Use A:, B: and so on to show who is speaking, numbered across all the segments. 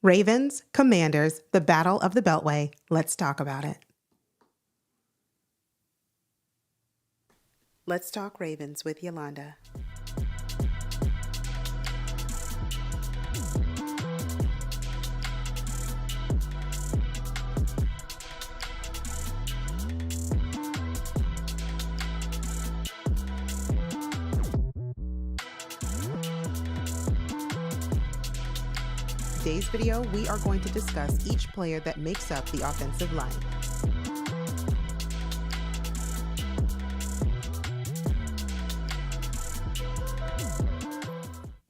A: Ravens, Commanders, the Battle of the Beltway. Let's talk about it. Let's talk Ravens with Yolanda. Today's video, we are going to discuss each player that makes up the offensive line.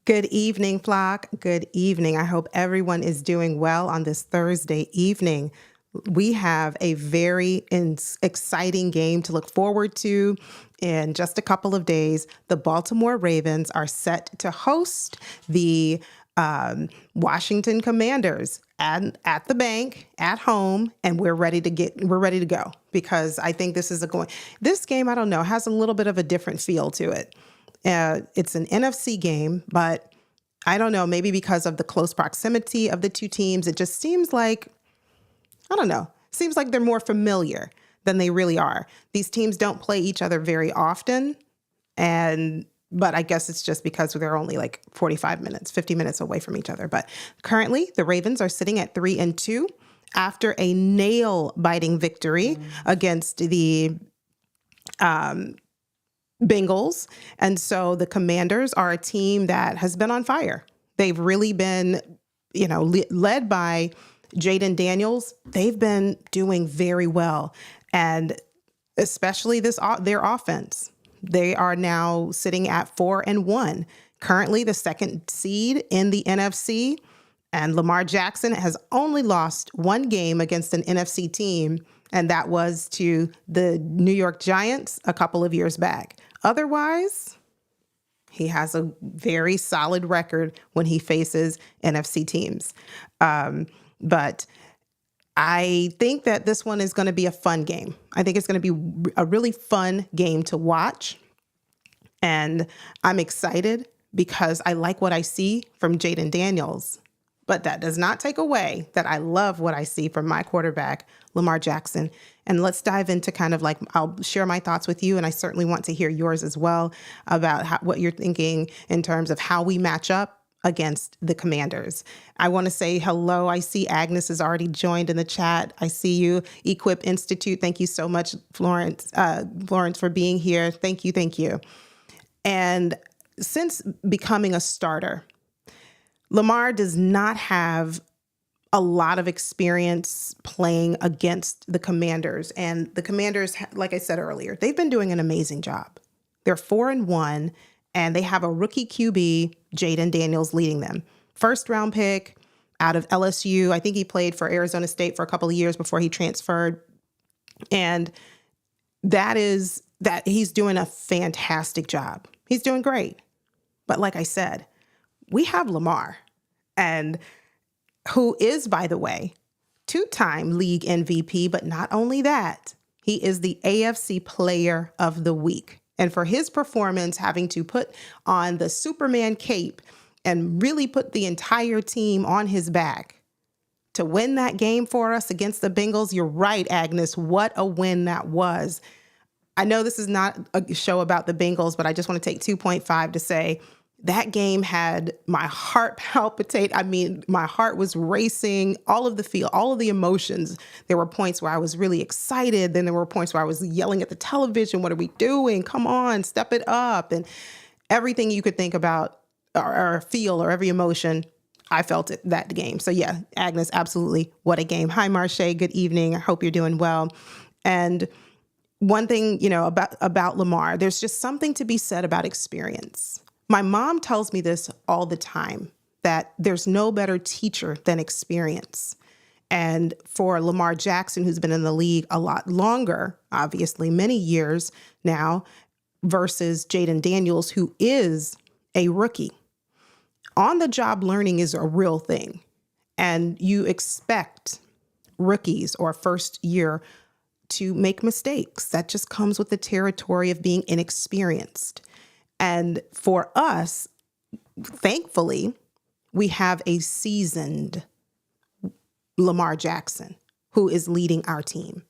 A: Good evening, flock. Good evening. I hope everyone is doing well on this Thursday evening. We have a very exciting game to look forward to in just a couple of days. The Baltimore Ravens are set to host the Washington Commanders at the bank at home, and we're ready to go because I think this game, I don't know, has a little bit of a different feel to it. It's an NFC game, but I don't know, maybe because of the close proximity of the two teams, it just seems like, I don't know, seems like they're more familiar than they really are. These teams don't play each other very often, but I guess it's just because they're only like 50 minutes away from each other. But currently, the Ravens are sitting at 3-2 after a nail-biting victory against the Bengals. And so the Commanders are a team that has been on fire. They've really been, led by Jaden Daniels. They've been doing very well. And especially their offense. They are now sitting at 4-1, currently the second seed in the NFC. And Lamar Jackson has only lost one game against an NFC team, and that was to the New York Giants a couple of years back. Otherwise, he has a very solid record when he faces NFC teams. But I think that this one is going to be a fun game. I think it's going to be a really fun game to watch. And I'm excited because I like what I see from Jaden Daniels. But that does not take away that I love what I see from my quarterback, Lamar Jackson. And let's dive into I'll share my thoughts with you, and I certainly want to hear yours as well about what you're thinking in terms of how we match up against the Commanders. I want to say hello. I see Agnes has already joined in the chat. I see you. Equip Institute. Thank you so much, Florence, for being here. Thank you. And since becoming a starter, Lamar does not have a lot of experience playing against the Commanders. And the Commanders, like I said earlier, they've been doing an amazing job. They're 4-1, and they have a rookie QB, Jaden Daniels, leading them. First round pick out of LSU. I think he played for Arizona State for a couple of years before he transferred. And that he's doing a fantastic job. He's doing great. But like I said, we have Lamar, and who is, by the way, two-time league MVP, but not only that, he is the AFC Player of the Week. And for his performance, having to put on the Superman cape and really put the entire team on his back to win that game for us against the Bengals, you're right, Agnes, what a win that was. I know this is not a show about the Bengals, but I just want to take 2.5 to say that game had my heart palpitate. I mean, my heart was racing, all of the emotions. There were points where I was really excited. Then there were points where I was yelling at the television, what are we doing? Come on, step it up. And everything you could think about or feel or every emotion, I felt it that game. So yeah, Agnes, absolutely. What a game. Hi, Marche. Good evening. I hope you're doing well. And one thing, about Lamar, there's just something to be said about experience. My mom tells me this all the time, that there's no better teacher than experience. And for Lamar Jackson, who's been in the league a lot longer, obviously many years now, versus Jaden Daniels, who is a rookie, on-the-job learning is a real thing. And you expect rookies or first year to make mistakes. That just comes with the territory of being inexperienced. And for us, thankfully, we have a seasoned Lamar Jackson, who is leading our team.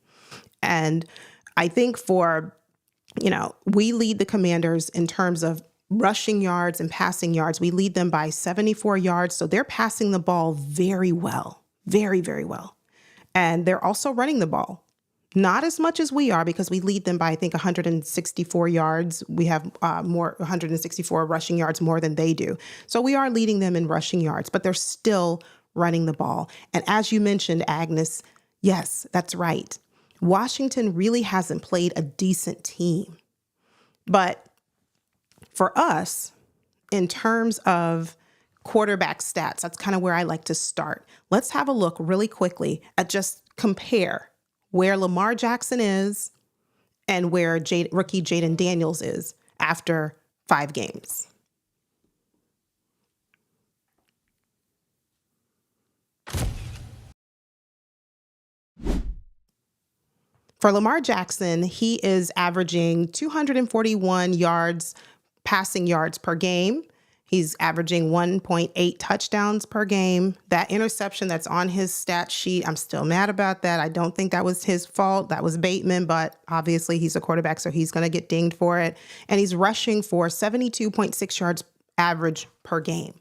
A: And I think we lead the Commanders in terms of rushing yards and passing yards. We lead them by 74 yards. So they're passing the ball very well, very, very well. And they're also running the ball. Not as much as we are, because we lead them by, I think, 164 yards. We have 164 rushing yards more than they do. So we are leading them in rushing yards, but they're still running the ball. And as you mentioned, Agnes, yes, that's right. Washington really hasn't played a decent team. But for us, in terms of quarterback stats, that's kind of where I like to start. Let's have a look really quickly at just compare where Lamar Jackson is and where rookie Jaden Daniels is after 5 games. For Lamar Jackson, he is averaging 241 passing yards per game. He's averaging 1.8 touchdowns per game. That interception that's on his stat sheet, I'm still mad about that. I don't think that was his fault. That was Bateman, but obviously he's a quarterback, so he's going to get dinged for it. And he's rushing for 72.6 yards average per game.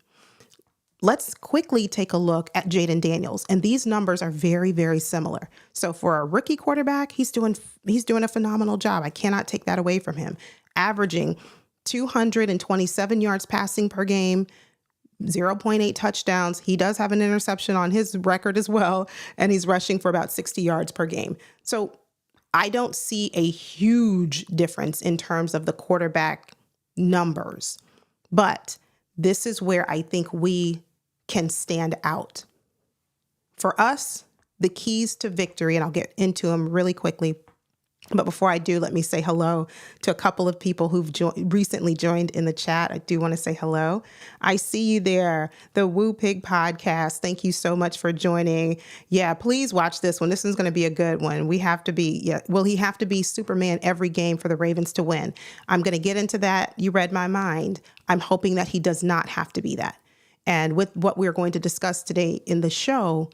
A: Let's quickly take a look at Jaden Daniels. And these numbers are very, very similar. So for a rookie quarterback, he's doing a phenomenal job. I cannot take that away from him. Averaging 227 yards passing per game, 0.8 touchdowns. He does have an interception on his record as well, and he's rushing for about 60 yards per game. So I don't see a huge difference in terms of the quarterback numbers, but this is where I think we can stand out. For us, the keys to victory, and I'll get into them really quickly, but before I do, let me say hello to a couple of people who've recently joined in the chat. I do want to say hello. I see you there, the Woo Pig podcast. Thank you so much for joining. Yeah, please watch this one. This one's going to be a good one. He have to be Superman every game for the Ravens to win. I'm going to get into that. You read my mind. I'm hoping that he does not have to be that. And with what we're going to discuss today in the show,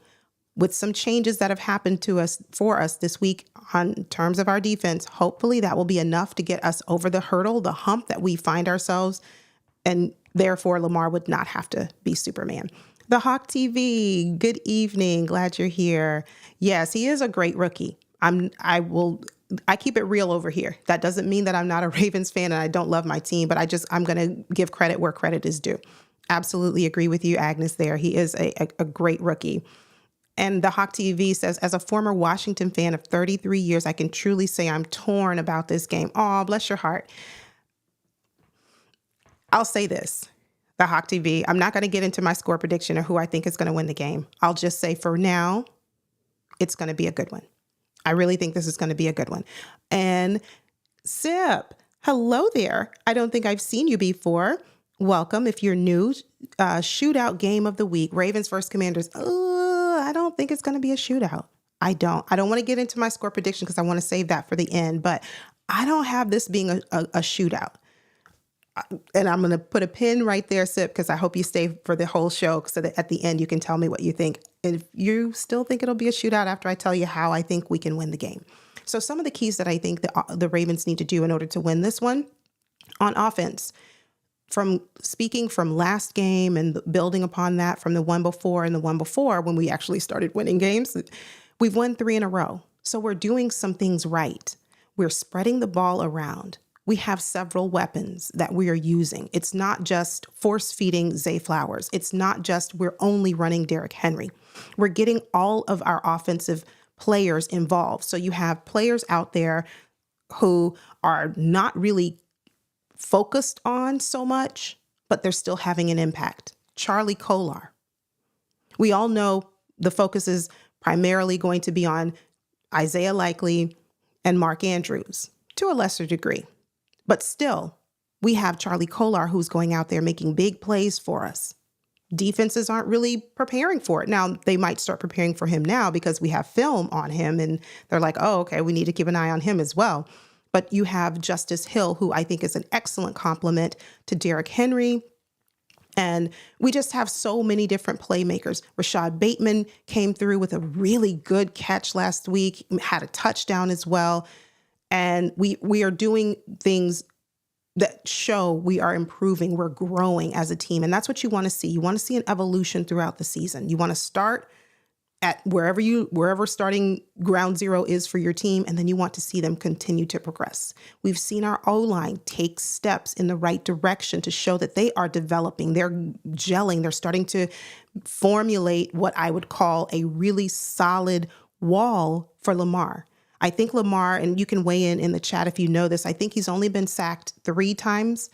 A: with some changes that have happened for us this week on terms of our defense, hopefully that will be enough to get us over the hurdle, the hump that we find ourselves, and therefore Lamar would not have to be Superman. The Hawk TV, good evening. Glad you're here. Yes, he is a great rookie. I keep it real over here. That doesn't mean that I'm not a Ravens fan and I don't love my team, but I'm going to give credit where credit is due. Absolutely agree with you, Agnes, there. He is a great rookie. And the Hawk TV says, as a former Washington fan of 33 years, I can truly say I'm torn about this game. Oh, bless your heart. I'll say this, the Hawk TV, I'm not going to get into my score prediction or who I think is going to win the game. I'll just say for now, it's going to be a good one. I really think this is going to be a good one. And Sip, hello there. I don't think I've seen you before. Welcome. If you're new, shootout game of the week, Ravens versus Commanders. I don't think it's going to be a shootout. I don't want to get into my score prediction because I want to save that for the end, but I don't have this being a shootout. And I'm going to put a pin right there, Sip, because I hope you stay for the whole show so that at the end you can tell me what you think. And if you still think it'll be a shootout after I tell you how I think we can win the game. So some of the keys that I think the Ravens need to do in order to win this one on offense, from speaking from last game and building upon that from the one before and the one before when we actually started winning games, we've won 3 in a row. So we're doing some things right. We're spreading the ball around. We have several weapons that we are using. It's not just force feeding Zay Flowers. It's not just we're only running Derrick Henry. We're getting all of our offensive players involved. So you have players out there who are not really focused on so much, but they're still having an impact. Charlie Kolar. We all know the focus is primarily going to be on Isaiah Likely and Mark Andrews to a lesser degree. But still, we have Charlie Kolar who's going out there making big plays for us. Defenses aren't really preparing for it. Now, they might start preparing for him now because we have film on him and they're like, oh, okay, we need to keep an eye on him as well. But you have Justice Hill, who I think is an excellent complement to Derrick Henry. And we just have so many different playmakers. Rashad Bateman came through with a really good catch last week, had a touchdown as well. And we are doing things that show we are improving, we're growing as a team. And that's what you want to see. You want to see an evolution throughout the season. You want to start at wherever starting ground zero is for your team, and then you want to see them continue to progress. We've seen our O-line take steps in the right direction to show that they are developing, they're gelling, they're starting to formulate what I would call a really solid wall for Lamar. I think Lamar, and you can weigh in the chat if you know this, I think he's only been sacked 3 times.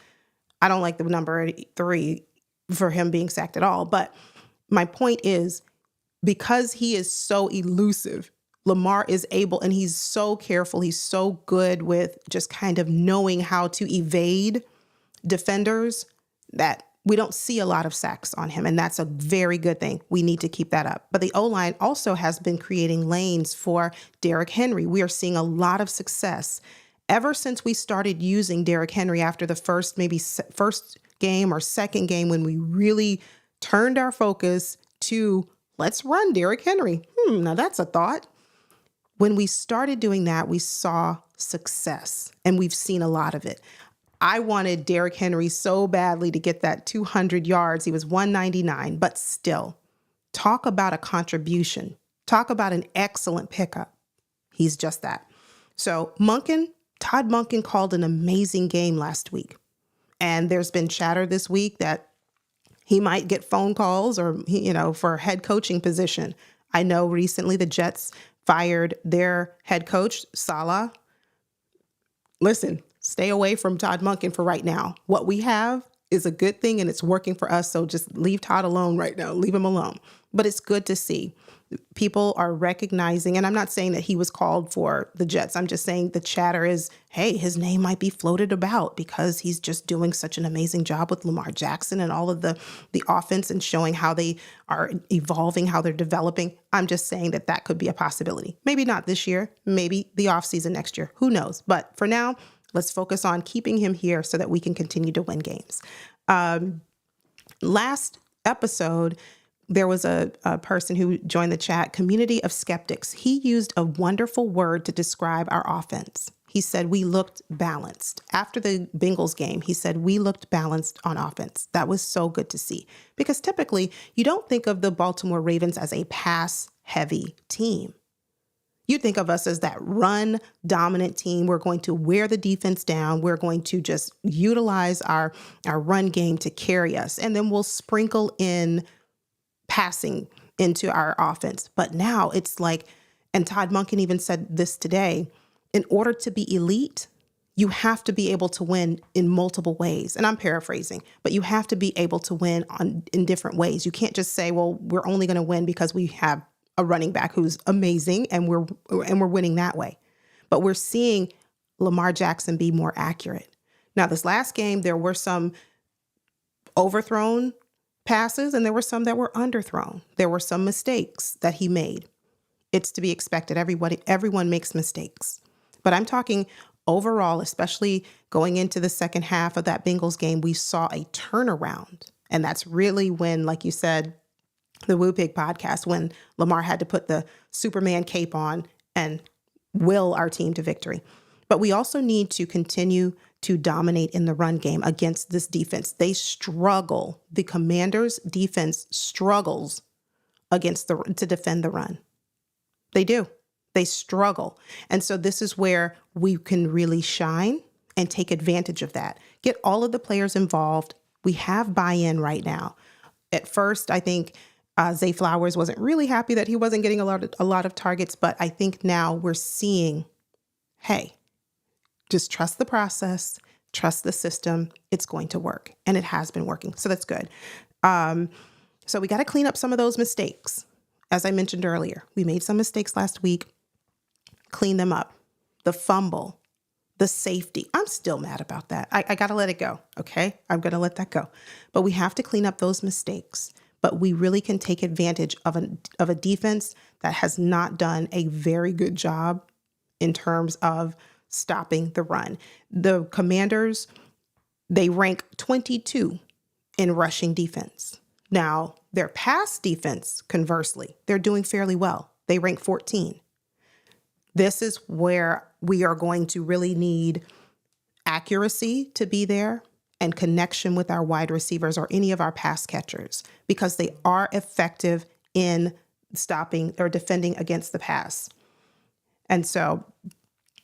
A: I don't like the number 3 for him being sacked at all, but my point is, because he is so elusive, Lamar is able, and he's so careful, he's so good with just kind of knowing how to evade defenders, that we don't see a lot of sacks on him, and that's a very good thing. We need to keep that up. But the O-line also has been creating lanes for Derrick Henry. We are seeing a lot of success. Ever since we started using Derrick Henry after the first game or second game, when we really turned our focus to let's run Derrick Henry. Now that's a thought. When we started doing that, we saw success, and we've seen a lot of it. I wanted Derrick Henry so badly to get that 200 yards. He was 199, but still, talk about a contribution. Talk about an excellent pickup. He's just that. So Todd Monken called an amazing game last week. And there's been chatter this week that he might get phone calls or, for a head coaching position. I know recently the Jets fired their head coach, Saleh. Listen, stay away from Todd Monken for right now. What we have is a good thing, and it's working for us. So just leave Todd alone right now. Leave him alone. But it's good to see people are recognizing, and I'm not saying that he was called for the Jets. I'm just saying the chatter is, hey, his name might be floated about because he's just doing such an amazing job with Lamar Jackson and all of the offense, and showing how they are evolving, how they're developing. I'm just saying that could be a possibility. Maybe not this year, maybe the offseason next year. Who knows? But for now, let's focus on keeping him here so that we can continue to win games. Last episode, there was a person who joined the chat, Community of Skeptics. He used a wonderful word to describe our offense. He said we looked balanced. After the Bengals game, he said we looked balanced on offense. That was so good to see, because typically you don't think of the Baltimore Ravens as a pass-heavy team. You think of us as that run-dominant team. We're going to wear the defense down. We're going to just utilize our run game to carry us, and then we'll sprinkle in passing into our offense. But now it's like, and Todd Monken even said this today, in order to be elite, you have to be able to win in multiple ways. And I'm paraphrasing, but you have to be able to win in different ways. You can't just say, well, we're only going to win because we have a running back who's amazing and we're winning that way. But we're seeing Lamar Jackson be more accurate. Now, this last game, there were some overthrown passes, and there were some that were underthrown. There were some mistakes that he made. It's to be expected. Everyone makes mistakes. But I'm talking overall, especially going into the second half of that Bengals game, we saw a turnaround. And that's really when, like you said, the Woo Pig podcast, when Lamar had to put the Superman cape on and will our team to victory. But we also need to continue to dominate in the run game against this defense. They struggle. The Commanders' defense struggles to defend the run. They do. They struggle. And so this is where we can really shine and take advantage of that. Get all of the players involved. We have buy-in right now. At first, I think Zay Flowers wasn't really happy that he wasn't getting a lot of targets, but I think now we're seeing, hey, just trust the process, trust the system. It's going to work, and it has been working. So that's good. So we got to clean up some of those mistakes. As I mentioned earlier, we made some mistakes last week. Clean them up. The fumble, the safety. I'm still mad about that. I got to let it go. Okay. I'm going to let that go. But we have to clean up those mistakes. But we really can take advantage of a defense that has not done a very good job in terms of stopping the run. The Commanders, they rank 22 in rushing defense. Now, their pass defense, conversely, they're doing fairly well. They rank 14. This is where we are going to really need accuracy to be there and connection with our wide receivers or any of our pass catchers, because they are effective in stopping or defending against the pass. And so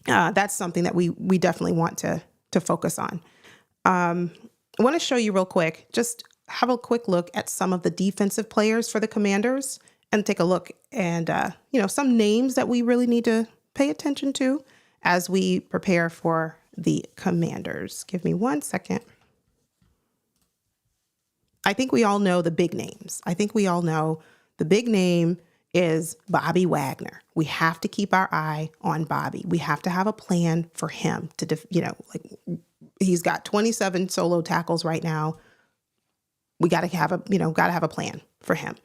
A: that's something that we definitely want to focus on. I want to show you real quick, just have a quick look at some of the defensive players for the Commanders and take a look and, some names that we really need to pay attention to as we prepare for the Commanders. Give me 1 second. I think we all know the big names. I think we all know the big name is Bobby Wagner. We have to keep our eye on Bobby. We have to have a plan for him to, he's got 27 solo tackles right now. We got to have a plan for him.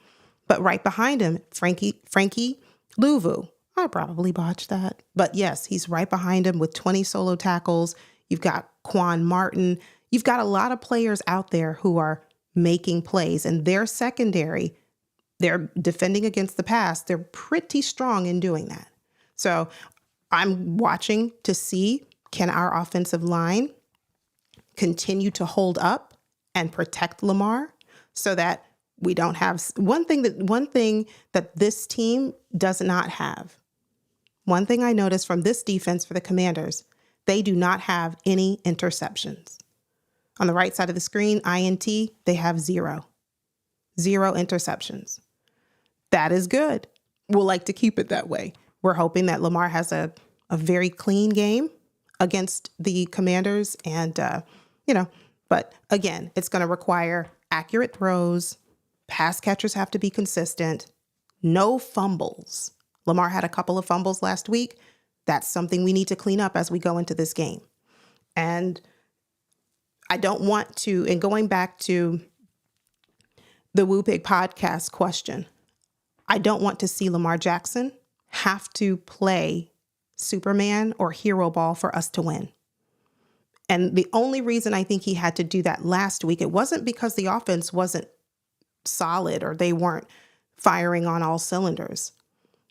A: But right behind him, Frankie Louvu. I probably botched that. But yes, he's right behind him with 20 solo tackles. You've got Quan Martin. You've got a lot of players out there who are making plays, and their secondary, they're defending against the pass. They're pretty strong in doing that. So I'm watching to see, can our offensive line continue to hold up and protect Lamar so that we don't have one thing that this team does not have. One thing I noticed from this defense for the Commanders, they do not have any interceptions. On the right side of the screen, INT, they have zero interceptions. That is good. We'll like to keep it that way. We're hoping that Lamar has a very clean game against the Commanders. And, but again, it's going to require accurate throws. Pass catchers have to be consistent. No fumbles. Lamar had a couple of fumbles last week. That's something we need to clean up as we go into this game. And I don't want to, and going back to the Woo Pig podcast question, I don't want to see Lamar Jackson have to play Superman or hero ball for us to win. And the only reason I think he had to do that last week, it wasn't because the offense wasn't solid or they weren't firing on all cylinders.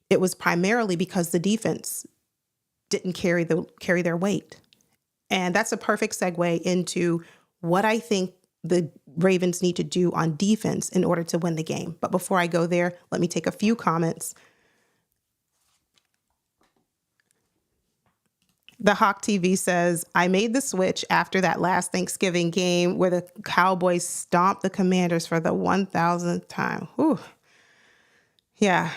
A: It was primarily because the defense didn't carry their weight. And that's a perfect segue into what I think the Ravens need to do on defense in order to win the game. But before I go there, let me take a few comments. The Hawk TV says, I made the switch after that last Thanksgiving game where the Cowboys stomped the Commanders for the 1,000th time. Whew. Yeah,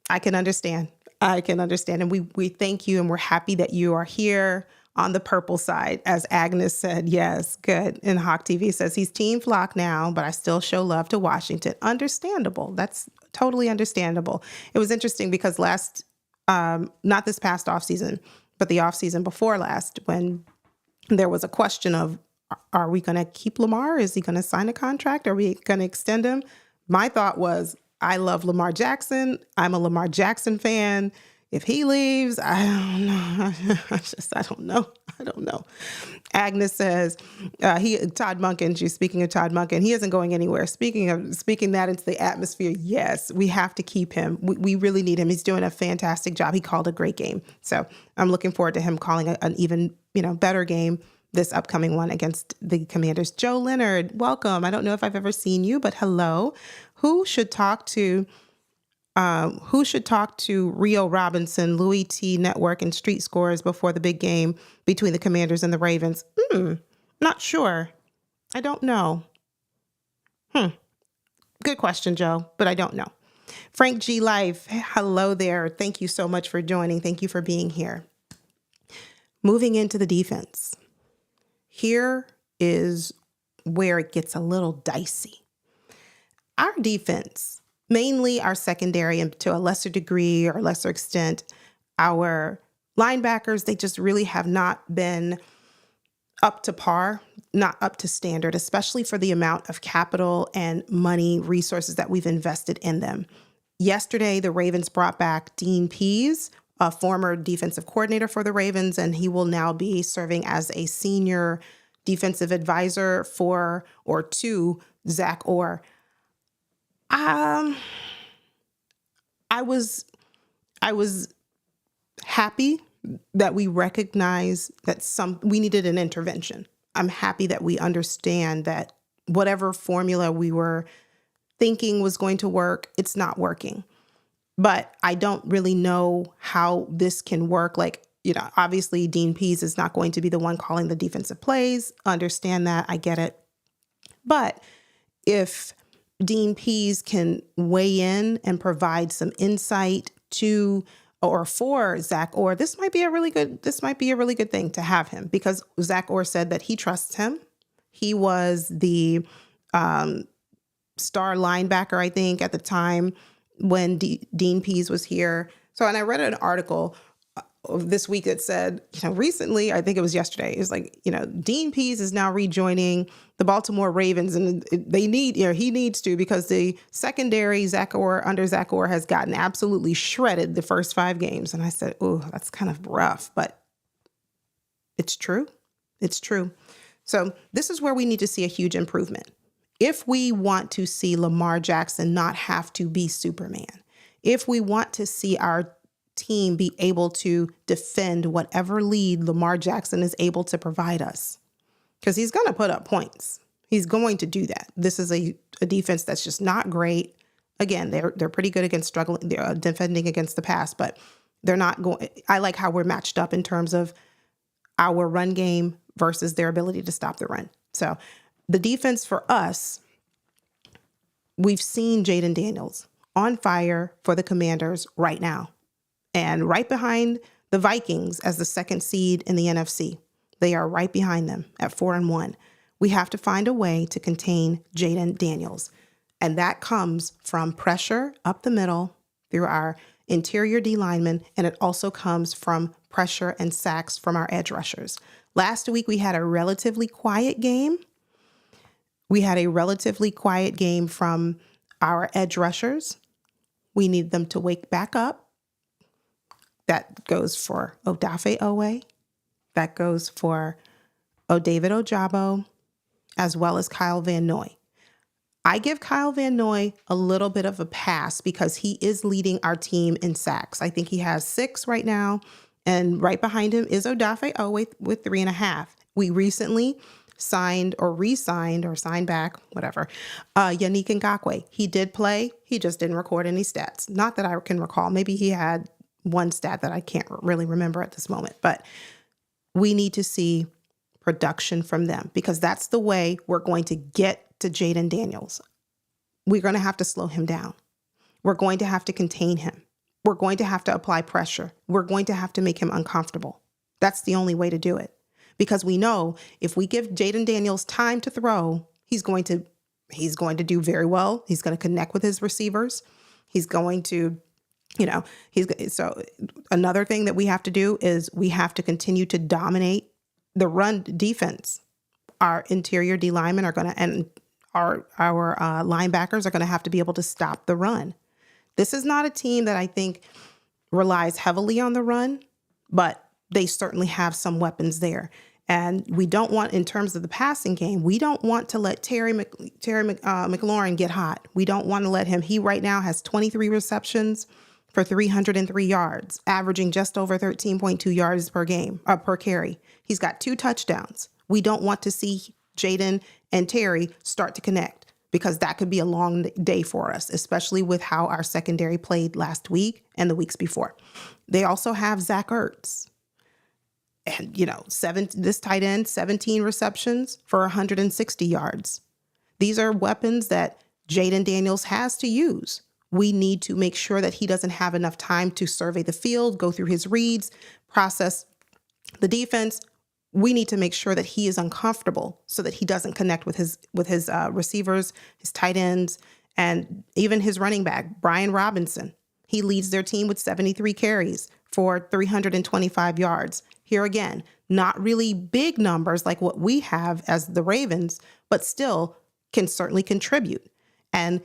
A: I can understand. And we thank you, and we're happy that you are here on the purple side. As Agnes said, yes, good. And Hawk TV says he's Team Flock now, but I still show love to Washington. Understandable. That's totally understandable. It was interesting because not this past offseason, but the offseason before last, when there was a question of, are we going to keep Lamar? Is he going to sign a contract? Are we going to extend him? My thought was, I love Lamar Jackson. I'm a Lamar Jackson fan. If he leaves, I don't know. I don't know. Agnes says, Todd Monken, she's speaking of Todd Monken, he isn't going anywhere. Speaking that into the atmosphere, yes, we have to keep him. We really need him. He's doing a fantastic job. He called a great game. So I'm looking forward to him calling an even, better game this upcoming one against the Commanders. Joe Leonard, welcome. I don't know if I've ever seen you, but hello. Who should talk to Rio Robinson, Louis T. Network, and Street Scores before the big game between the Commanders and the Ravens? Not sure. I don't know. Good question, Joe, but I don't know. Frank G. Life, hello there. Thank you so much for joining. Thank you for being here. Moving into the defense. Here is where it gets a little dicey. Our defense, mainly our secondary, and to a lesser degree or lesser extent, our linebackers, they just really have not been up to par, not up to standard, especially for the amount of capital and money resources that we've invested in them. Yesterday, the Ravens brought back Dean Pease, a former defensive coordinator for the Ravens, and he will now be serving as a senior defensive advisor for or to Zach Orr. I was happy that we recognize that we needed an intervention. I'm happy that we understand that whatever formula we were thinking was going to work, it's not working. But I don't really know how this can work. Like, obviously Dean Pease is not going to be the one calling the defensive plays. Understand that. I get it. But if Dean Pease can weigh in and provide some insight to or for Zach Orr, this might be a really good thing to have him, because Zach Orr said that he trusts him. He was the star linebacker, I think, at the time when Dean Pease was here. So, and I read an article this week that said, recently, I think it was yesterday, it was like, Dean Pease is now rejoining the Baltimore Ravens, and they need, he needs to, because the secondary under Zach Orr has gotten absolutely shredded the first 5 games. And I said, oh, that's kind of rough, but it's true. It's true. So this is where we need to see a huge improvement. If we want to see Lamar Jackson not have to be Superman, if we want to see our team be able to defend whatever lead Lamar Jackson is able to provide us, because he's going to put up points. He's going to do that. This is a defense that's just not great. Again, they're pretty good against they're defending against the pass, but they're not going. I like how we're matched up in terms of our run game versus their ability to stop the run. So the defense for us, we've seen Jaden Daniels on fire for the Commanders right now, and right behind the Vikings as the 2nd seed in the NFC. They are right behind them at 4-1. We have to find a way to contain Jaden Daniels. And that comes from pressure up the middle through our interior D linemen, and it also comes from pressure and sacks from our edge rushers. Last week, we had a relatively quiet game. From our edge rushers. We need them to wake back up. That goes for Odafe Owe. That goes for David Ojabo, as well as Kyle Van Noy. I give Kyle Van Noy a little bit of a pass because he is leading our team in sacks. I think he has 6 right now, and right behind him is Odafe Owe with 3.5. We recently signed back, whatever, Yannick Ngakoue. He did play. He just didn't record any stats. Not that I can recall. Maybe he had one stat that I can't really remember at this moment, but we need to see production from them, because that's the way we're going to get to Jaden Daniels. We're going to have to slow him down. We're going to have to contain him. We're going to have to apply pressure. We're going to have to make him uncomfortable. That's the only way to do it. Because we know if we give Jaden Daniels time to throw, he's going to do very well. He's going to connect with his receivers. He's going to, so another thing that we have to do is we have to continue to dominate the run defense. Our interior D linemen are going to, and our linebackers are going to have to be able to stop the run. This is not a team that I think relies heavily on the run, but they certainly have some weapons there. And we don't want, in terms of the passing game, we don't want to let Terry McLaurin get hot. We don't want to let him. He right now has 23 receptions for 303 yards, averaging just over 13.2 yards per carry. He's got 2 touchdowns. We don't want to see Jaden and Terry start to connect, because that could be a long day for us, especially with how our secondary played last week and the weeks before. They also have Zach Ertz. And, this tight end, 17 receptions for 160 yards. These are weapons that Jaden Daniels has to use. We need to make sure that he doesn't have enough time to survey the field, go through his reads, process the defense. We need to make sure that he is uncomfortable so that he doesn't connect with his receivers, his tight ends, and even his running back, Brian Robinson. He leads their team with 73 carries for 325 yards. Here again, not really big numbers like what we have as the Ravens, but still can certainly contribute. And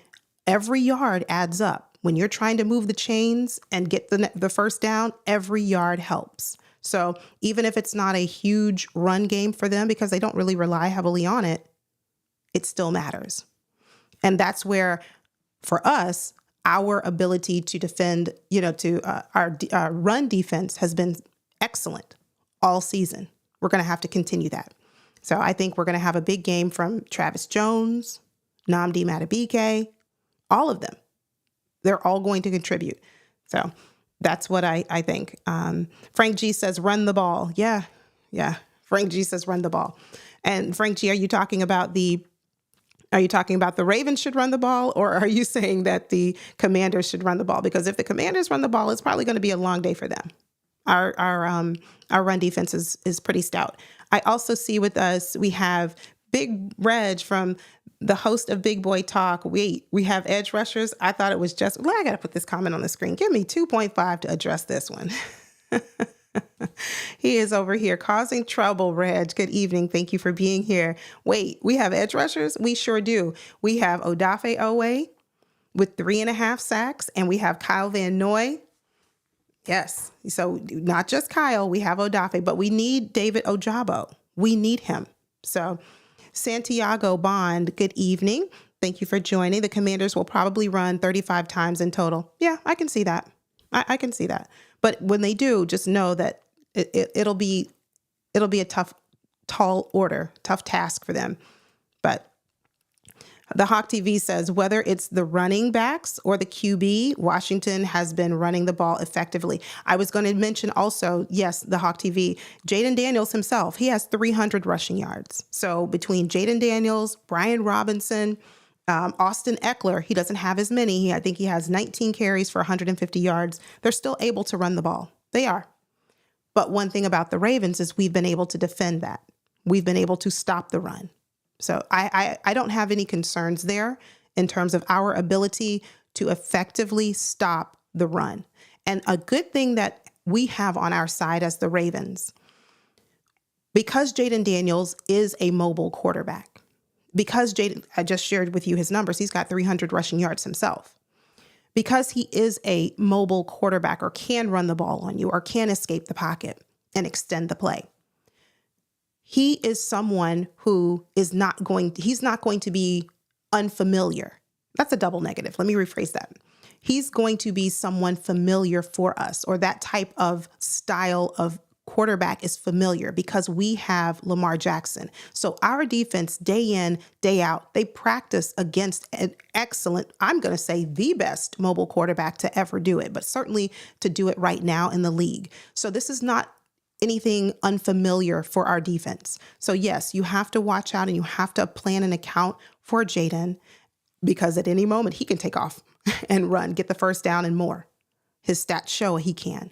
A: every yard adds up. When you're trying to move the chains and get the first down, every yard helps. So even if it's not a huge run game for them because they don't really rely heavily on it, it still matters. And that's where, for us, our ability to defend, our run defense has been excellent all season. We're going to have to continue that. So I think we're going to have a big game from Travis Jones, Nnamdi Madubuike, all of them. They're all going to contribute. So that's what I think. Frank G says, run the ball. Yeah. Frank G says, run the ball. And Frank G, are you talking about the Ravens should run the ball, or are you saying that the Commanders should run the ball? Because if the Commanders run the ball, it's probably going to be a long day for them. Our run defense is pretty stout. I also see with us, we have Big Reg from the host of Big Boy Talk. We have edge rushers. I thought it was just, I got to put this comment on the screen. Give me 2.5 to address this one. He is over here causing trouble, Reg. Good evening. Thank you for being here. Wait, we have edge rushers? We sure do. We have Odafe Owe with 3.5 sacks, and we have Kyle Van Noy. Yes. So not just Kyle, we have Odafe, but we need David Ojabo. We need him. So Santiago Bond, good evening. Thank you for joining. The Commanders will probably run 35 times in total. Yeah, I can see that. I can see that. But when they do, just know that it'll be a tough task for them. But the Hawk TV says, whether it's the running backs or the QB, Washington has been running the ball effectively. I was going to mention also, yes, the Hawk TV, Jaden Daniels himself, he has 300 rushing yards. So between Jaden Daniels, Brian Robinson, Austin Eckler, he doesn't have as many. I think he has 19 carries for 150 yards. They're still able to run the ball. They are. But one thing about the Ravens is we've been able to defend that. We've been able to stop the run. So I don't have any concerns there in terms of our ability to effectively stop the run. And a good thing that we have on our side as the Ravens, because Jaden Daniels is a mobile quarterback, because Jaden, I just shared with you his numbers, he's got 300 rushing yards himself. Because he is a mobile quarterback or can run the ball on you or can escape the pocket and extend the play, he is someone who he's not going to be unfamiliar. That's a double negative. Let me rephrase that. He's going to be someone familiar for us, or that type of style of quarterback is familiar because we have Lamar Jackson. So our defense, day in, day out, they practice against an excellent, I'm going to say the best mobile quarterback to ever do it, but certainly to do it right now in the league. So this is not anything unfamiliar for our defense. So yes, you have to watch out and you have to plan an account for Jaden, because at any moment he can take off and run, get the first down and more. His stats show he can.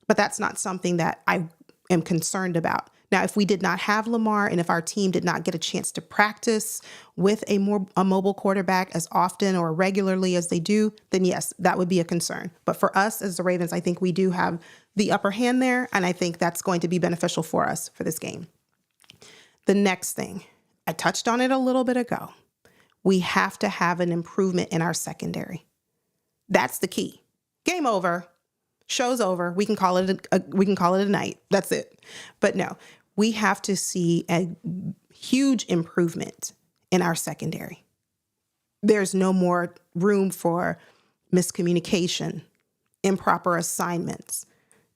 A: But that's not something that I am concerned about. Now, if we did not have Lamar and if our team did not get a chance to practice with a mobile quarterback as often or regularly as they do, then yes, that would be a concern. But for us as the Ravens, I think we do have the upper hand there, and I think that's going to be beneficial for us for this game. The next thing, I touched on it a little bit ago. We have to have an improvement in our secondary. That's the key. Game over. Show's over. We can call it a night. That's it. But no, we have to see a huge improvement in our secondary. There's no more room for miscommunication, improper assignments,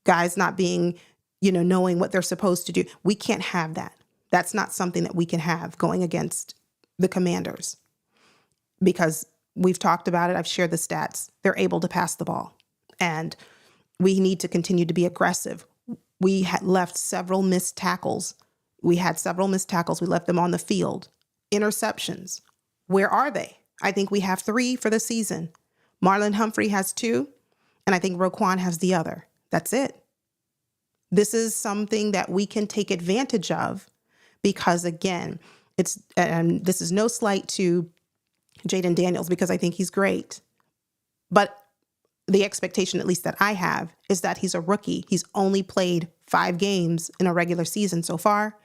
A: guys not being, knowing what they're supposed to do. We can't have that. That's not something that we can have going against the Commanders, because we've talked about it. I've shared the stats. They're able to pass the ball, and we need to continue to be aggressive. We had left several missed tackles. We left them on the field. Interceptions. Where are they? I think we have 3 for the season. Marlon Humphrey has 2, and I think Roquan has the other. That's it. This is something that we can take advantage of because, again, this is no slight to Jaden Daniels because I think he's great. But the expectation, at least that I have, is that he's a rookie. He's only played 5 games in a regular season so far.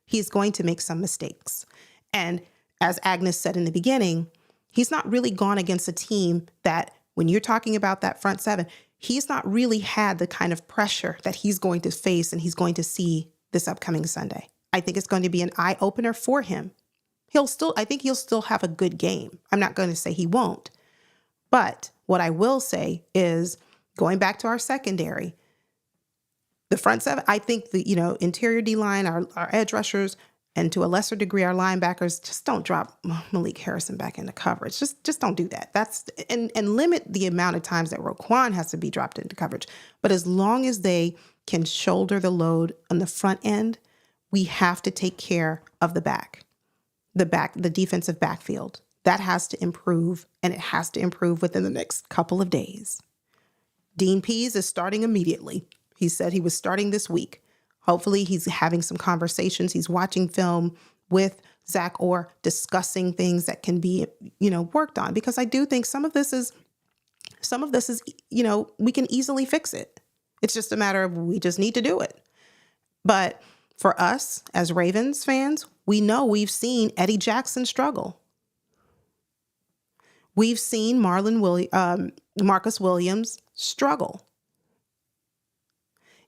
A: He's going to make some mistakes. And as Agnes said in the beginning, he's not really gone against a team that, when you're talking about that front 7, he's not really had the kind of pressure that he's going to face and he's going to see this upcoming Sunday. I think it's going to be an eye opener for him. I think he'll still have a good game. I'm not going to say he won't. But what I will say is, going back to our secondary, the front seven, I think the, interior D-line, our edge rushers, and to a lesser degree, our linebackers, just don't drop Malik Harrison back into coverage. Just don't do that. And limit the amount of times that Roquan has to be dropped into coverage. But as long as they can shoulder the load on the front end, we have to take care of the defensive backfield. That has to improve, and it has to improve within the next couple of days. Dean Pease is starting immediately. He said he was starting this week. Hopefully he's having some conversations. He's watching film with Zach Orr, discussing things that can be, worked on, because I do think some of this is, we can easily fix it. It's just a matter of, we just need to do it. But for us as Ravens fans, we know we've seen Eddie Jackson struggle. We've seen Marcus Williams struggle.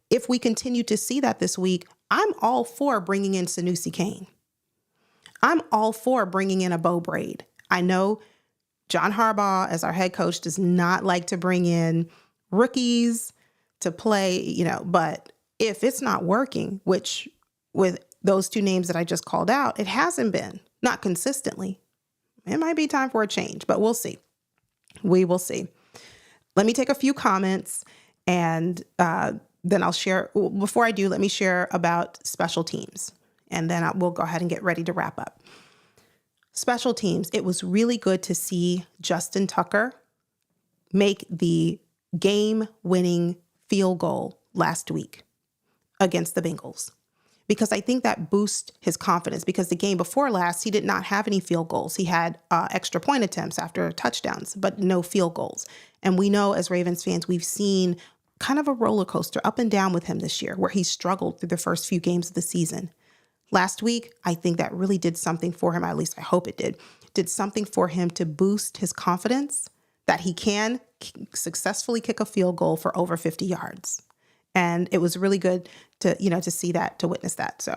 A: If we continue to see that this week, I'm all for bringing in Sanusi Kane. I'm all for bringing in a Bo Braid. I know John Harbaugh, as our head coach, does not like to bring in rookies to play, but if it's not working, which with those two names that I just called out, it hasn't been, not consistently. It might be time for a change, but we'll see. We will see. Let me take a few comments, and then I'll share. Before I do, let me share about special teams, and then we'll go ahead and get ready to wrap up. Special teams. It was really good to see Justin Tucker make the game-winning field goal last week against the Bengals, because I think that boosts his confidence, because the game before last, he did not have any field goals. He had extra point attempts after touchdowns, but no field goals. And we know, as Ravens fans, we've seen kind of a roller coaster up and down with him this year, where he struggled through the first few games of the season. Last week, I think that really did something for him. At least I hope it did something for him to boost his confidence that he can successfully kick a field goal for over 50 yards. And it was really good to see that, to witness that. So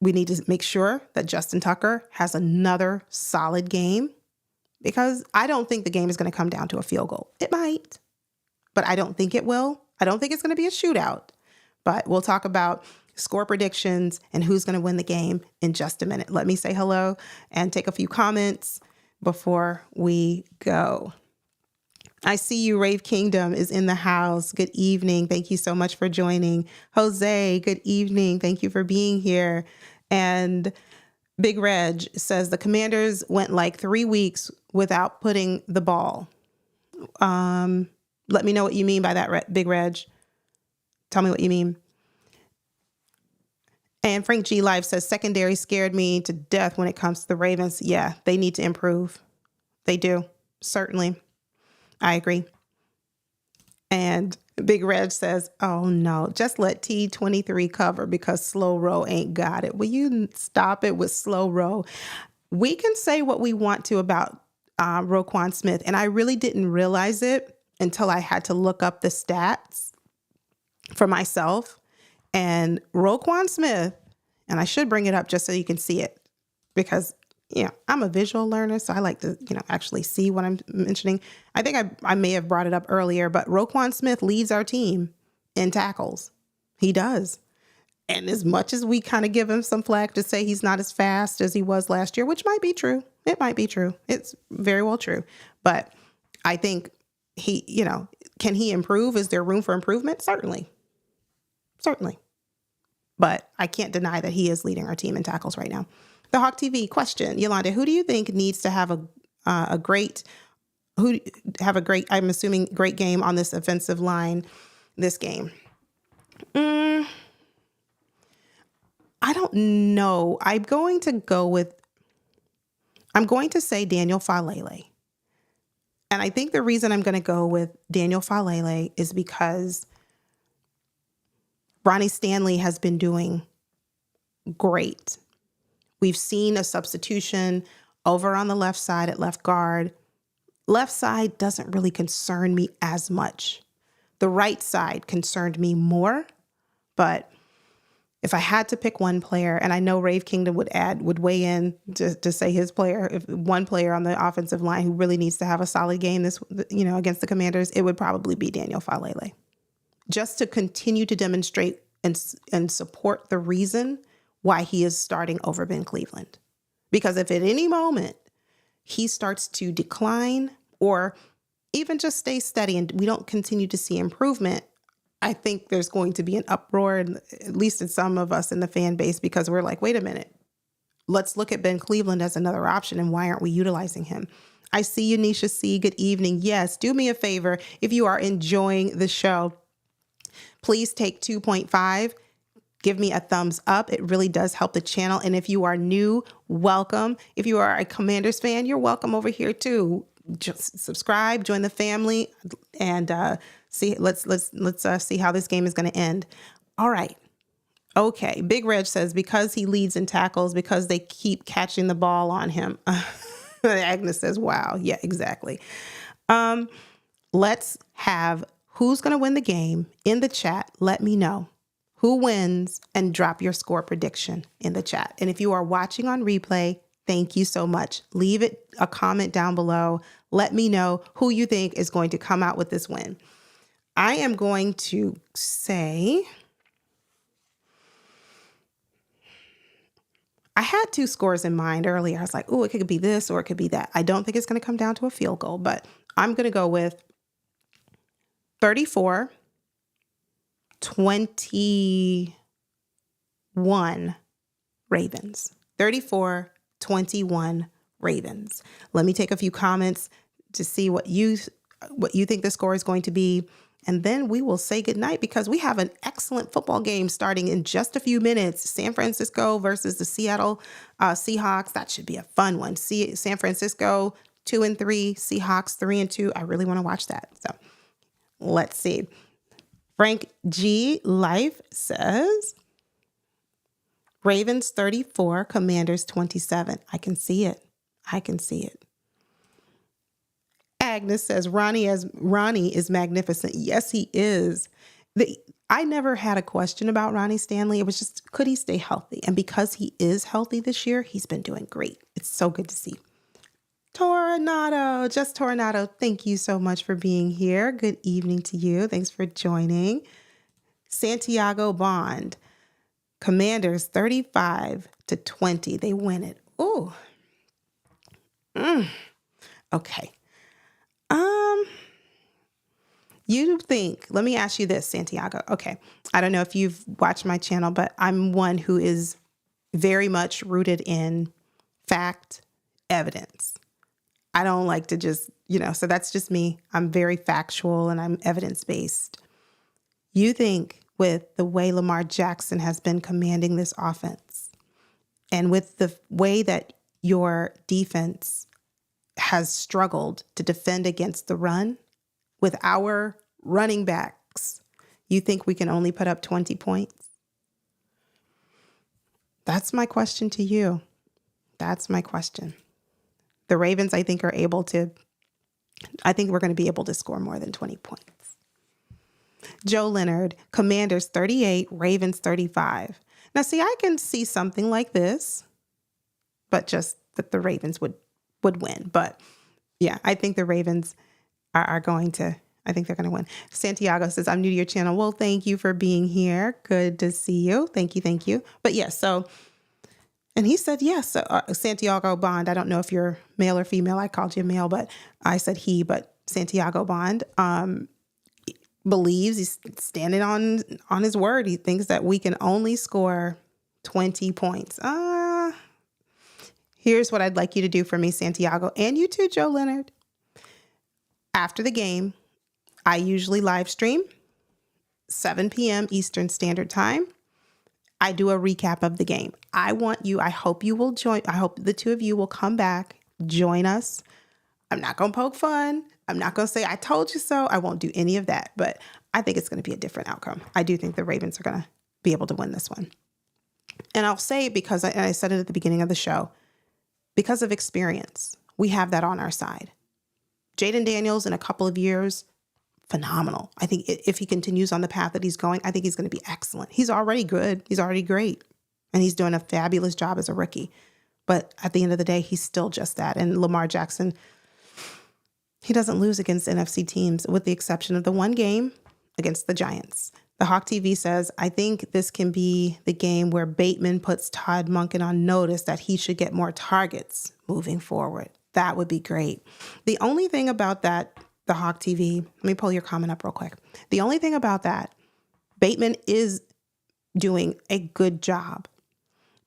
A: we need to make sure that Justin Tucker has another solid game, because I don't think the game is going to come down to a field goal. It might, but I don't think it will. I don't think it's going to be a shootout, but we'll talk about score predictions and who's going to win the game in just a minute. Let me say hello and take a few comments before we go. I see you. Rave Kingdom is in the house. Good evening. Thank you so much for joining. Jose, good evening. Thank you for being here. And Big Reg says the Commanders went like 3 weeks without putting the ball. Let me know what you mean by that, Big Reg. Tell me what you mean. And Frank G. Live says secondary scared me to death when it comes to the Ravens. Yeah, they need to improve. They do. Certainly. I agree. And Big Reg says, oh no, just let T23 cover because Slow Row ain't got it. Will you stop it with Slow Row? We can say what we want to about Roquan Smith, and I really didn't realize it until I had to look up the stats for myself. And Roquan Smith, and I should bring it up just so you can see it, because I'm a visual learner, so I like to, actually see what I'm mentioning. I think I may have brought it up earlier, but Roquan Smith leads our team in tackles. He does. And as much as we kind of give him some flack to say he's not as fast as he was last year, which might be true. It might be true. It's very well true. But I think can he improve? Is there room for improvement? Certainly. But I can't deny that he is leading our team in tackles right now. The Hawk TV question, Yolanda, who do you think needs to have a great I'm assuming great game on this offensive line this game? I don't know. I'm going to say Daniel Falele. And I think the reason I'm going to go with Daniel Falele is because Ronnie Stanley has been doing great. We've seen a substitution over on the left side at left guard. Left side doesn't really concern me as much. The right side concerned me more, but if I had to pick one player, and I know Rave Kingdom would weigh in to say his player, if one player on the offensive line who really needs to have a solid game against the Commanders, it would probably be Daniel Falele. Just to continue to demonstrate and support the reason why he is starting over Ben Cleveland. Because if at any moment he starts to decline or even just stay steady and we don't continue to see improvement, I think there's going to be an uproar, at least in some of us in the fan base, because we're like, wait a minute, let's look at Ben Cleveland as another option, and why aren't we utilizing him? I see you, Nisha C. Good evening. Yes, do me a favor. If you are enjoying the show, please take 2.5. Give me a thumbs up. It really does help the channel. And if you are new, welcome. If you are a Commanders fan, you're welcome over here too. Just subscribe, join the family, and let's see how this game is going to end. All right. Okay. Big Reg says because he leads in tackles, because they keep catching the ball on him. Agnes says, wow. Yeah, exactly. Let's have who's going to win the game in the chat. Let me know who wins and drop your score prediction in the chat. And if you are watching on replay, thank you so much. Leave a comment down below. Let me know who you think is going to come out with this win. I am going to say, I had two scores in mind earlier. I was like, oh, it could be this or it could be that. I don't think it's going to come down to a field goal, but I'm going to go with 34-21 Ravens. 34-21 Ravens. Let me take a few comments to see what you think the score is going to be. And then we will say goodnight because we have an excellent football game starting in just a few minutes. San Francisco versus the Seattle Seahawks. That should be a fun one. San Francisco 2-3, Seahawks 3-2. I really want to watch that. So let's see. Frank G. Life says Ravens 34, Commanders 27. I can see it. Agnes says Ronnie is magnificent. Yes, he is. I never had a question about Ronnie Stanley. It was just, could he stay healthy? And because he is healthy this year, he's been doing great. It's so good to see. Tornado, thank you so much for being here. Good evening to you. Thanks for joining. Santiago Bond, Commanders 35-20. They win it. Ooh. Okay. Let me ask you this, Santiago. Okay. I don't know if you've watched my channel, but I'm one who is very much rooted in fact, evidence. I don't like to just, so that's just me. I'm very factual and I'm evidence-based. You think with the way Lamar Jackson has been commanding this offense and with the way that your defense has struggled to defend against the run with our running backs, you think we can only put up 20 points? That's my question to you. That's my question. The Ravens, I think we're going to be able to score more than 20 points. Joe Leonard, Commanders 38, Ravens 35. Now, see, I can see something like this, but just that the Ravens would win. But yeah, I think the Ravens they're going to win. Santiago says, I'm new to your channel. Well, thank you for being here. Good to see you. Thank you. But yes, and he said, yes, Santiago Bond. I don't know if you're male or female. I called you male, but I said he, but Santiago Bond believes, he's standing on his word. He thinks that we can only score 20 points. Here's what I'd like you to do for me, Santiago, and you too, Joe Leonard. After the game, I usually live stream 7 p.m. Eastern Standard Time. I do a recap of the game. I hope you will join. I hope the two of you will come back, join us. I'm not going to poke fun. I'm not going to say, I told you so. I won't do any of that, but I think it's going to be a different outcome. I do think the Ravens are going to be able to win this one. And I'll say, because I said it at the beginning of the show, because of experience, we have that on our side. Jaden Daniels in a couple of years, phenomenal. I think if he continues on the path that he's going, I think he's going to be excellent. He's already good. He's already great. And he's doing a fabulous job as a rookie. But at the end of the day, he's still just that. And Lamar Jackson, he doesn't lose against NFC teams with the exception of the one game against the Giants. The Hawk TV says, I think this can be the game where Bateman puts Todd Monken on notice that he should get more targets moving forward. That would be great. The only thing about that, the Hawk TV, let me pull your comment up real quick. The only thing about that, Bateman is doing a good job,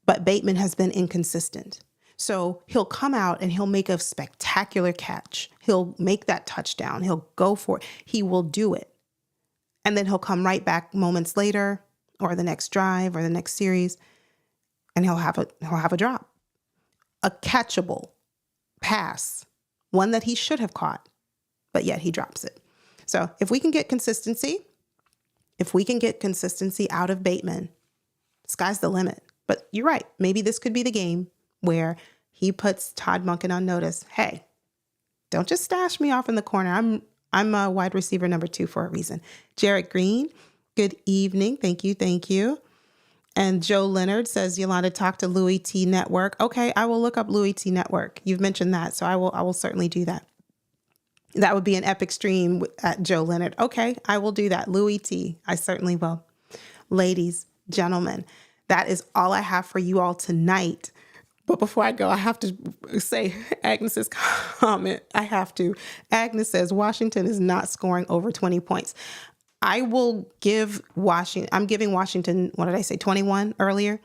A: but Bateman has been inconsistent. So he'll come out and he'll make a spectacular catch. He'll make that touchdown. He'll go for it. He will do it. And then he'll come right back moments later or the next drive or the next series and he'll have a drop. A catchable pass, one that he should have caught, but yet he drops it. So if we can get consistency out of Bateman, sky's the limit. But you're right. Maybe this could be the game where he puts Todd Monken on notice. Hey, don't just stash me off in the corner. I'm a wide receiver number 2 for a reason. Jarrett Green, good evening. Thank you. And Joe Leonard says, Yolanda, talk to Louis T Network. Okay, I will look up Louis T Network. You've mentioned that, so I will certainly do that. That would be an epic stream at Joe Leonard. Okay, I will do that. Louis T, I certainly will. Ladies, gentlemen, that is all I have for you all tonight. But before I go, I have to say Agnes's comment. I have to. Agnes says Washington is not scoring over 20 points. I will give Washington, I'm giving Washington, what did I say, 21 earlier?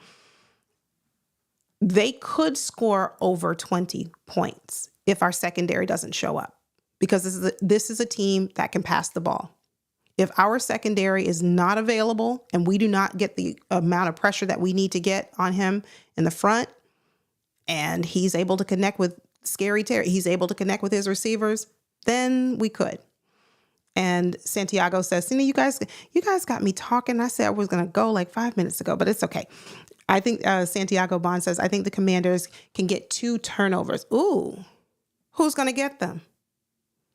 A: They could score over 20 points if our secondary doesn't show up, because this is a team that can pass the ball. If our secondary is not available and we do not get the amount of pressure that we need to get on him in the front, and he's able to connect with Scary Terry, he's able to connect with his receivers, then we could. And Santiago says, you guys got me talking. I said I was going to go like 5 minutes ago, but it's okay. I think Santiago Bond says, I think the Commanders can get 2 turnovers. Ooh, who's going to get them?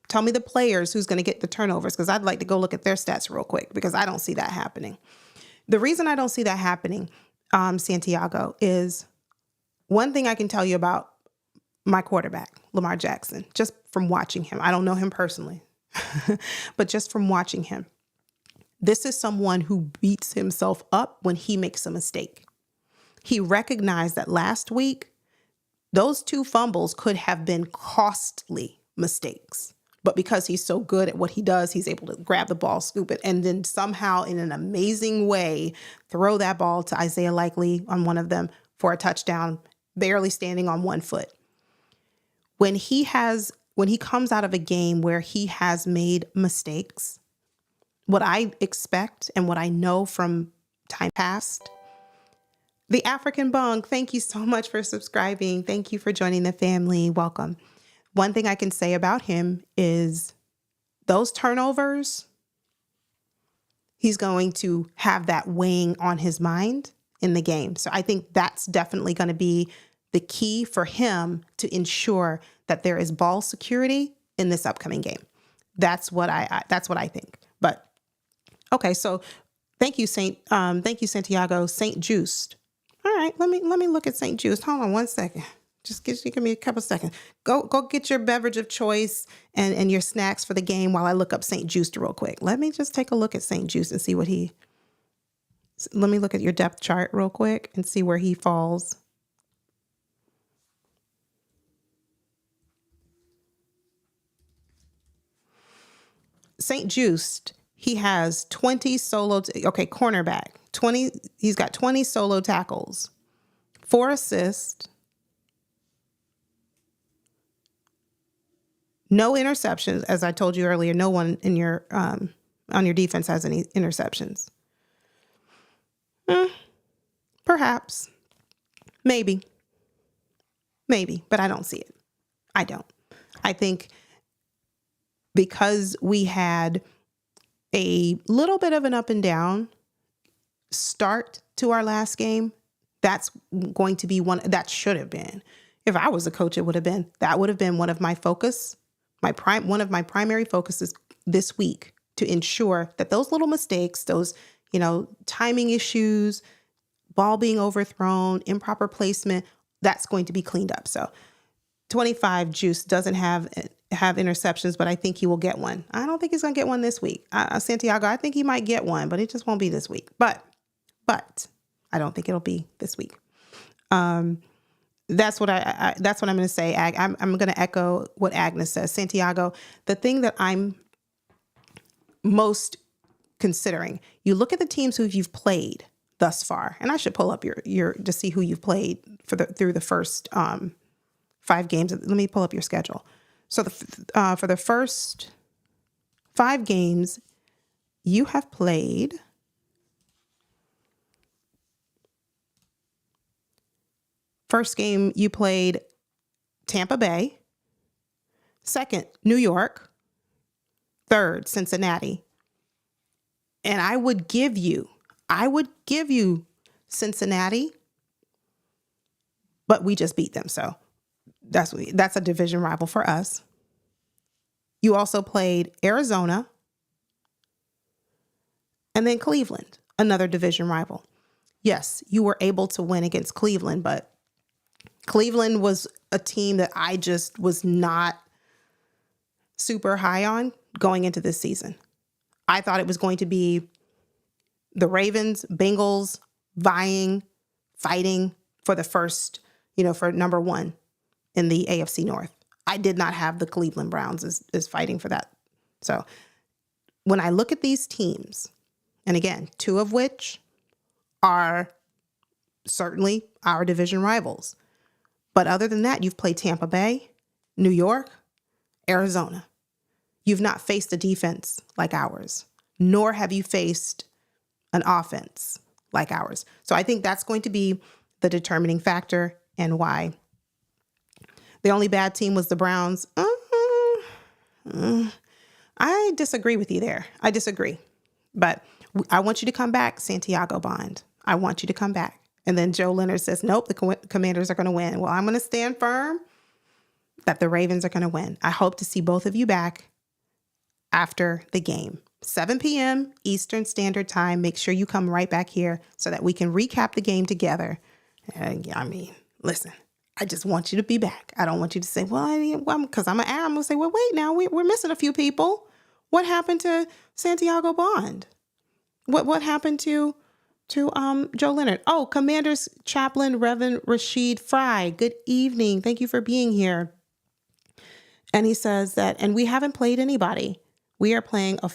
A: Tell me the players who's going to get the turnovers, because I'd like to go look at their stats real quick, because I don't see that happening. The reason I don't see that happening, Santiago, is one thing I can tell you about my quarterback, Lamar Jackson, just from watching him. I don't know him personally, but just from watching him, this is someone who beats himself up when he makes a mistake. He recognized that last week, those 2 fumbles could have been costly mistakes. But because he's so good at what he does, he's able to grab the ball, scoop it, and then somehow in an amazing way, throw that ball to Isaiah Likely on one of them for a touchdown, barely standing on 1 foot. When he comes out of a game where he has made mistakes, what I expect and what I know from time past, the African Bung, thank you so much for subscribing. Thank you for joining the family. Welcome. One thing I can say about him is those turnovers, he's going to have that weighing on his mind in the game. So I think that's definitely going to be the key for him to ensure that there is ball security in this upcoming game. That's what I think. But okay, so thank you, Santiago. Saint Juiced. All right, let me look at Saint Juiced. Hold on 1 second. Just give me a couple seconds. Go get your beverage of choice and your snacks for the game while I look up St. Juiced real quick. Let me just take a look at St. Juiced and see let me look at your depth chart real quick and see where he falls. St. Juiced, he has 20 cornerback. He's got 20 solo tackles, 4 assists, no interceptions. As I told you earlier, no one in your on your defense has any interceptions. Perhaps, maybe, but I don't see it. I don't. I think because we had a little bit of an up and down start to our last game, that's going to be that should have been. If I was a coach, that would have been one of my focus. One of my primary focuses this week to ensure that those little mistakes, those, timing issues, ball being overthrown, improper placement, that's going to be cleaned up. So 25, Juice doesn't have interceptions, but I think he will get one. I don't think he's going to get one this week. Santiago, I think he might get one, but it just won't be this week. But I don't think it'll be this week. That's what I'm going to say. I'm going to echo what Agnes says. Santiago, the thing that I'm most considering, you look at the teams who you've played thus far, and I should pull up your to see who you've played through the first 5 games. Let me pull up your schedule. So for the first 5 games, you have played first game, you played Tampa Bay. Second, New York. Third, Cincinnati. And I would give you Cincinnati, but we just beat them. So that's a division rival for us. You also played Arizona and then Cleveland, another division rival. Yes, you were able to win against Cleveland, but Cleveland was a team that I just was not super high on going into this season. I thought it was going to be the Ravens, Bengals fighting for the first, for number 1 in the AFC North. I did not have the Cleveland Browns as fighting for that. So when I look at these teams, and again, 2 of which are certainly our division rivals. But other than that, you've played Tampa Bay, New York, Arizona. You've not faced a defense like ours, nor have you faced an offense like ours. So I think that's going to be the determining factor and why. The only bad team was the Browns. I disagree with you there. I disagree. But I want you to come back, Santiago Bond. I want you to come back. And then Joe Leonard says, nope, the Commanders are going to win. Well, I'm going to stand firm that the Ravens are going to win. I hope to see both of you back after the game. 7 p.m. Eastern Standard Time. Make sure you come right back here so that we can recap the game together. Listen, I just want you to be back. I don't want you to say, because I'm going to say, well, wait now, we're missing a few people. What happened to Santiago Bond? What happened to Joe Leonard? Oh, Commanders Chaplain Reverend Rashid Fry. Good evening. Thank you for being here. And he says that, and we haven't played anybody. We are playing a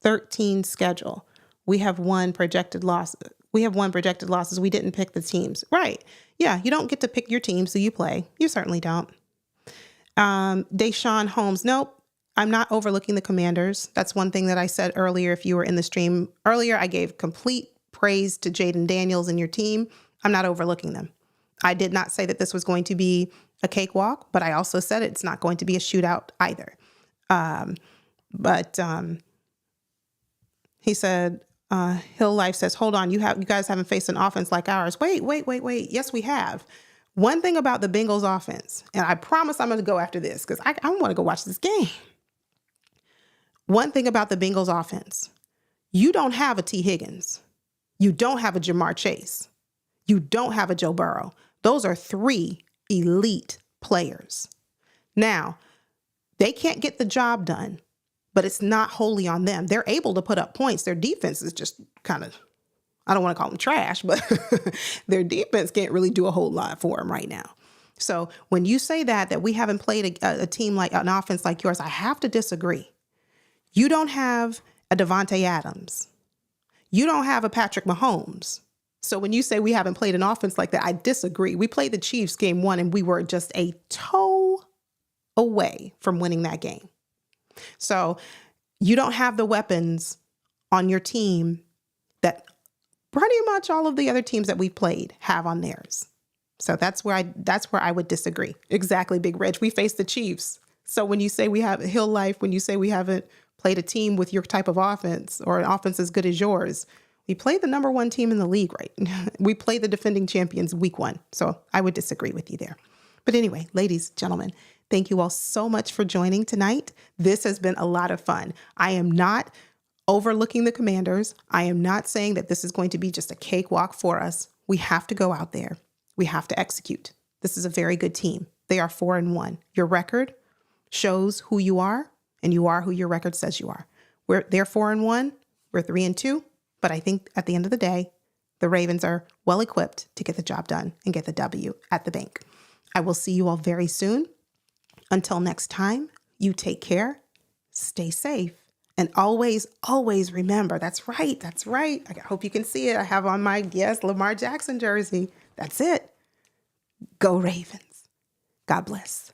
A: 4-13 schedule. We have one projected loss. We didn't pick the teams. Right. Yeah. You don't get to pick your teams who you play. You certainly don't. Deshaun Holmes. Nope. I'm not overlooking the Commanders. That's one thing that I said earlier. If you were in the stream earlier, I gave complete praise to Jaden Daniels and your team. I'm not overlooking them. I did not say that this was going to be a cakewalk, but I also said it's not going to be a shootout either. He said, Hill Life says, hold on, you guys haven't faced an offense like ours. Wait. Yes, we have. One thing about the Bengals offense, and I promise I'm going to go after this because I want to go watch this game. One thing about the Bengals offense, you don't have a T. Higgins. You don't have a Jamar Chase. You don't have a Joe Burrow. Those are 3 elite players. Now, they can't get the job done, but it's not wholly on them. They're able to put up points. Their defense is just kind of, I don't want to call them trash, but their defense can't really do a whole lot for them right now. So when you say that we haven't played a team like an offense like yours, I have to disagree. You don't have a Devontae Adams. You don't have a Patrick Mahomes. So when you say we haven't played an offense like that, I disagree. We played the Chiefs game 1 and we were just a toe away from winning that game. So you don't have the weapons on your team that pretty much all of the other teams that we've played have on theirs. So that's where I would disagree. Exactly, Big Reg. We faced the Chiefs. So when you say we have Hill Life, when you say we haven't played a team with your type of offense or an offense as good as yours, we played the number 1 team in the league, right? We played the defending champions week 1. So I would disagree with you there. But anyway, ladies, gentlemen, Thank you all so much for joining tonight. This has been a lot of fun. I am not overlooking the Commanders. I am not saying that this is going to be just a cakewalk for us. We have to go out there. We have to execute. This is a very good team. They are 4-1. Your record shows who you are, and you are who your record says you are. They're 4-1. We're 3-2. But I think at the end of the day, the Ravens are well equipped to get the job done and get the W at the bank. I will see you all very soon. Until next time, you take care, stay safe, and always, always remember, that's right. I hope you can see it. I have on my, Lamar Jackson jersey. That's it. Go Ravens. God bless.